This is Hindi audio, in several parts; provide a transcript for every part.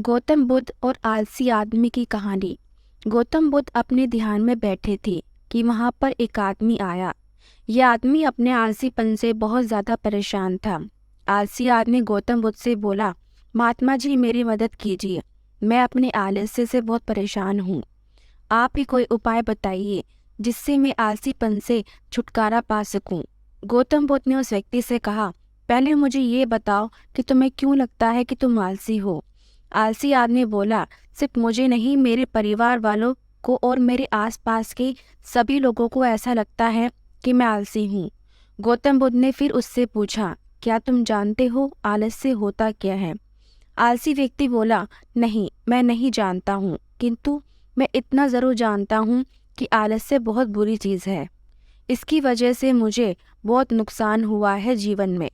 गौतम बुद्ध और आलसी आदमी की कहानी। गौतम बुद्ध अपने ध्यान में बैठे थे कि वहां पर एक आदमी आया। यह आदमी अपने आलसीपन से बहुत ज़्यादा परेशान था। आलसी आदमी गौतम बुद्ध से बोला, महात्मा जी मेरी मदद कीजिए, मैं अपने आलस्य से बहुत परेशान हूँ। आप ही कोई उपाय बताइए जिससे मैं आलसीपन से छुटकारा पा सकूं। गौतम बुद्ध ने उस व्यक्ति से कहा, पहले मुझे ये बताओ कि तुम्हें क्यों लगता है कि तुम आलसी हो। आलसी आदमी बोला, सिर्फ मुझे नहीं, मेरे परिवार वालों को और मेरे आसपास के सभी लोगों को ऐसा लगता है कि मैं आलसी हूँ। गौतम बुद्ध ने फिर उससे पूछा, क्या तुम जानते हो आलस्य होता क्या है? आलसी व्यक्ति बोला, नहीं, मैं नहीं जानता हूँ, किंतु मैं इतना ज़रूर जानता हूँ कि आलस्य बहुत बुरी चीज़ है। इसकी वजह से मुझे बहुत नुकसान हुआ है जीवन में।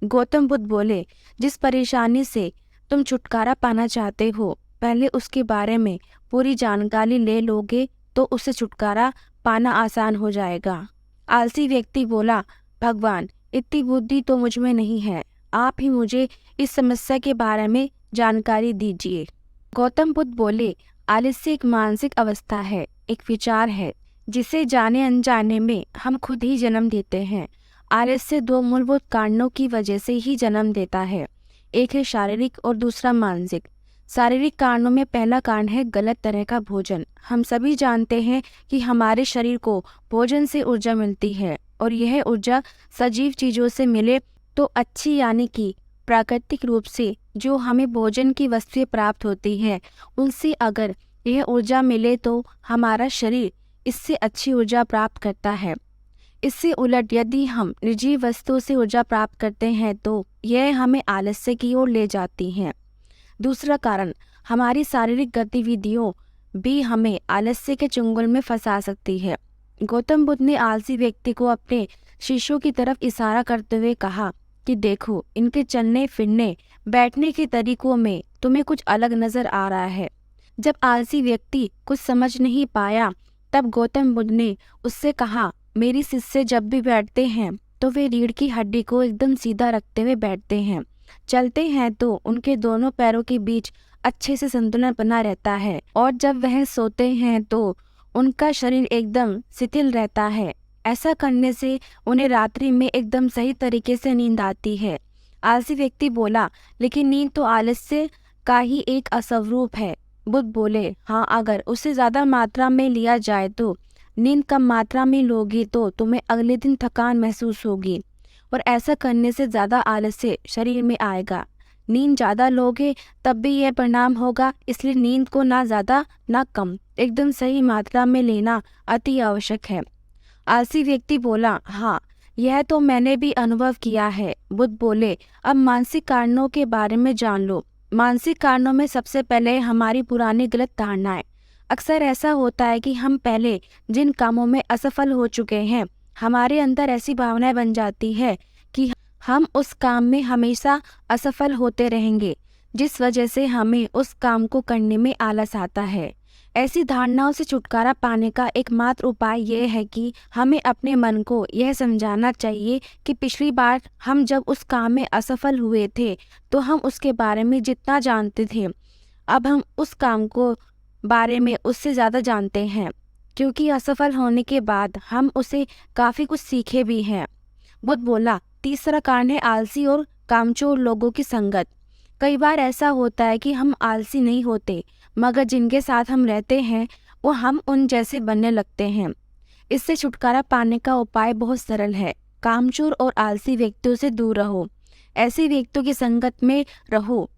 गौतम बुद्ध बोले, जिस परेशानी से तुम छुटकारा पाना चाहते हो, पहले उसके बारे में पूरी जानकारी ले लोगे तो उससे छुटकारा पाना आसान हो जाएगा। आलसी व्यक्ति बोला, भगवान, इतनी बुद्धि तो मुझ में नहीं है, आप ही मुझे इस समस्या के बारे में जानकारी दीजिए। गौतम बुद्ध बोले, आलस्य एक मानसिक अवस्था है, एक विचार है जिसे जाने अनजाने में हम खुद ही जन्म देते हैं। आलस्य दो मूलभूत कारणों की वजह से ही जन्म देता है, एक है शारीरिक और दूसरा मानसिक। शारीरिक कारणों में पहला कारण है गलत तरह का भोजन। हम सभी जानते हैं कि हमारे शरीर को भोजन से ऊर्जा मिलती है और यह ऊर्जा सजीव चीज़ों से मिले तो अच्छी, यानी कि प्राकृतिक रूप से जो हमें भोजन की वस्तुएं प्राप्त होती है उनसे अगर यह ऊर्जा मिले तो हमारा शरीर इससे अच्छी ऊर्जा प्राप्त करता है। इससे उलट यदि हम निर्जीव वस्तुओं से ऊर्जा प्राप्त करते हैं तो यह हमें आलस्य की ओर ले जाती हैं। दूसरा कारण, हमारी शारीरिक गतिविधियों भी हमें आलस्य के चंगुल में फंसा सकती है। गौतम बुद्ध ने आलसी व्यक्ति को अपने शिष्यों की तरफ इशारा करते हुए कहा कि देखो, इनके चलने फिरने बैठने के तरीकों में तुम्हें कुछ अलग नजर आ रहा है। जब आलसी व्यक्ति कुछ समझ नहीं पाया तब गौतम बुद्ध ने उससे कहा, मेरी शिष्य जब भी बैठते हैं तो वे रीढ़ की हड्डी को एकदम सीधा रखते हुए बैठते हैं। चलते हैं तो उनके दोनों पैरों के बीच अच्छे से संतुलन बना रहता है और जब वह सोते हैं तो उनका शरीर एकदम शिथिल रहता है। ऐसा करने से उन्हें रात्रि में एकदम सही तरीके से नींद आती है। आलसी व्यक्ति बोला, लेकिन नींद तो आलस्य का ही एक असवरूप है। बुद्ध बोले, हाँ, अगर उसे ज़्यादा मात्रा में लिया जाए तो नींद कम मात्रा में लोगी तो तुम्हें अगले दिन थकान महसूस होगी और ऐसा करने से ज़्यादा आलस्य शरीर में आएगा। नींद ज़्यादा लोगे तब भी यह परिणाम होगा, इसलिए नींद को ना ज़्यादा ना कम, एकदम सही मात्रा में लेना अति आवश्यक है। आलसी व्यक्ति बोला, हाँ, यह तो मैंने भी अनुभव किया है। बुद्ध बोले, अब मानसिक कारणों के बारे में जान लो। मानसिक कारणों में सबसे पहले हमारी पुरानी गलत धारणाएं। अक्सर ऐसा होता है कि हम पहले जिन कामों में असफल हो चुके हैं, हमारे अंदर ऐसी भावनाएं बन जाती है कि हम उस काम में हमेशा असफल होते रहेंगे, जिस वजह से हमें उस काम को करने में आलस आता है। ऐसी धारणाओं से छुटकारा पाने का एकमात्र उपाय यह है कि हमें अपने मन को यह समझाना चाहिए कि पिछली बार हम जब उस काम में असफल हुए थे तो हम उसके बारे में जितना जानते थे, अब हम उस काम को बारे में उससे ज़्यादा जानते हैं, क्योंकि असफल होने के बाद हम उसे काफ़ी कुछ सीखे भी हैं। बुद्ध बोला, तीसरा कारण है आलसी और कामचोर लोगों की संगत। कई बार ऐसा होता है कि हम आलसी नहीं होते, मगर जिनके साथ हम रहते हैं वो हम उन जैसे बनने लगते हैं। इससे छुटकारा पाने का उपाय बहुत सरल है। कामचोर और आलसी व्यक्तियों से दूर रहो। ऐसे व्यक्तियों की संगत में रहो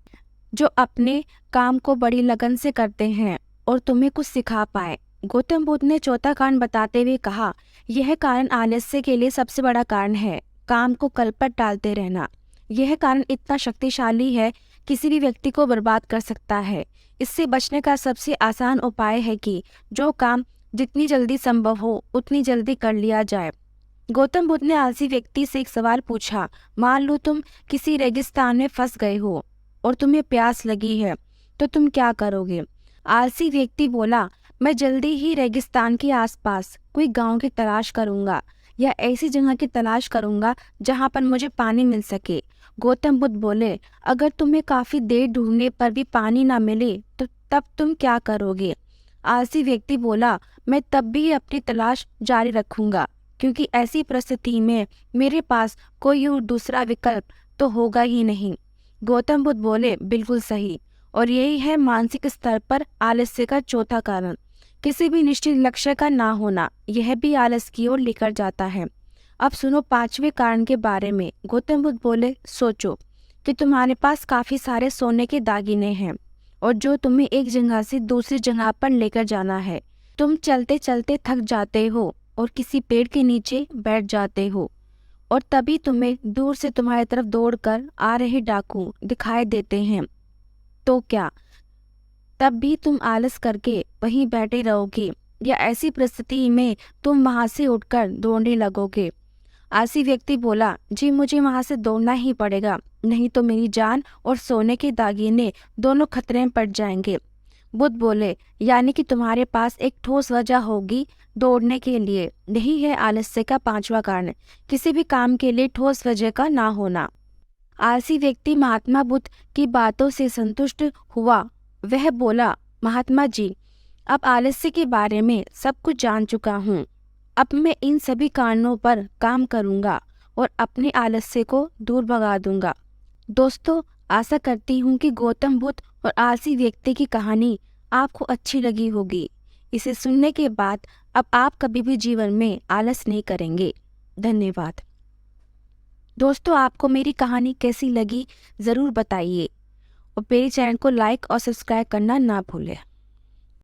जो अपने काम को बड़ी लगन से करते हैं और तुम्हें कुछ सिखा पाए। गौतम बुद्ध ने चौथा कारण बताते हुए कहा, यह कारण आलस्य के लिए सबसे बड़ा कारण है, काम को कल पर टालते रहना। यह कारण इतना शक्तिशाली है, किसी भी व्यक्ति को बर्बाद कर सकता है। इससे बचने का सबसे आसान उपाय है कि जो काम जितनी जल्दी संभव हो उतनी जल्दी कर लिया जाए। गौतम बुद्ध ने आलसी व्यक्ति से एक सवाल पूछा, मान लो तुम किसी रेगिस्तान में फंस गए हो और तुम्हें प्यास लगी है, तो तुम क्या करोगे? आलसी व्यक्ति बोला, मैं जल्दी ही रेगिस्तान के आसपास कोई गांव की तलाश करूंगा या ऐसी जगह की तलाश करूंगा जहां पर मुझे पानी मिल सके। गौतम बुद्ध बोले, अगर तुम्हें काफी देर ढूंढने पर भी पानी ना मिले तो तब तुम क्या करोगे? आलसी व्यक्ति बोला, मैं तब भी अपनी तलाश जारी रखूंगा, क्योंकि ऐसी परिस्थिति में मेरे पास कोई और दूसरा विकल्प तो होगा ही नहीं। गौतम बुद्ध बोले, बिल्कुल सही। और यही है मानसिक स्तर पर आलस्य का चौथा कारण। किसी भी निश्चित लक्ष्य का ना होना, यह भी आलस की ओर लेकर जाता है। अब सुनो पांचवें कारण के बारे में। गौतम बुद्ध बोले, सोचो कि तुम्हारे पास काफी सारे सोने के दागिने हैं और जो तुम्हें एक जगह से दूसरी जगह पर लेकर जाना है। तुम चलते चलते थक जाते हो और किसी पेड़ के नीचे बैठ जाते हो और तभी तुम्हें दूर से तुम्हारी तरफ दौड़कर आ रहे डाकू दिखाई देते हैं। तो क्या तब भी तुम आलस करके वहीं बैठे रहोगे या ऐसी परिस्थिति में तुम वहां से उठकर दौड़ने लगोगे? आलसी व्यक्ति बोला, जी मुझे वहां से दौड़ना ही पड़ेगा, नहीं तो मेरी जान और सोने के दागिने दोनों खतरे में पड़ जाएंगे। बुद्ध बोले, यानी कि तुम्हारे पास एक ठोस वजह होगी दौड़ने के लिए। यही है आलस्य का पांचवा कारण, किसी भी काम के लिए ठोस वजह का ना होना। आलसी व्यक्ति महात्मा बुद्ध की बातों से संतुष्ट हुआ। वह बोला, महात्मा जी, अब आलस्य के बारे में सब कुछ जान चुका हूँ। अब मैं इन सभी कारणों पर काम करूँगा और अपने आलस्य को दूर भगा दूंगा। दोस्तों, आशा करती हूँ कि गौतम बुद्ध और आलसी व्यक्ति की कहानी आपको अच्छी लगी होगी। इसे सुनने के बाद अब आप कभी भी जीवन में आलस नहीं करेंगे। धन्यवाद। दोस्तों, आपको मेरी कहानी कैसी लगी ज़रूर बताइए और मेरे चैनल को लाइक और सब्सक्राइब करना ना भूलें।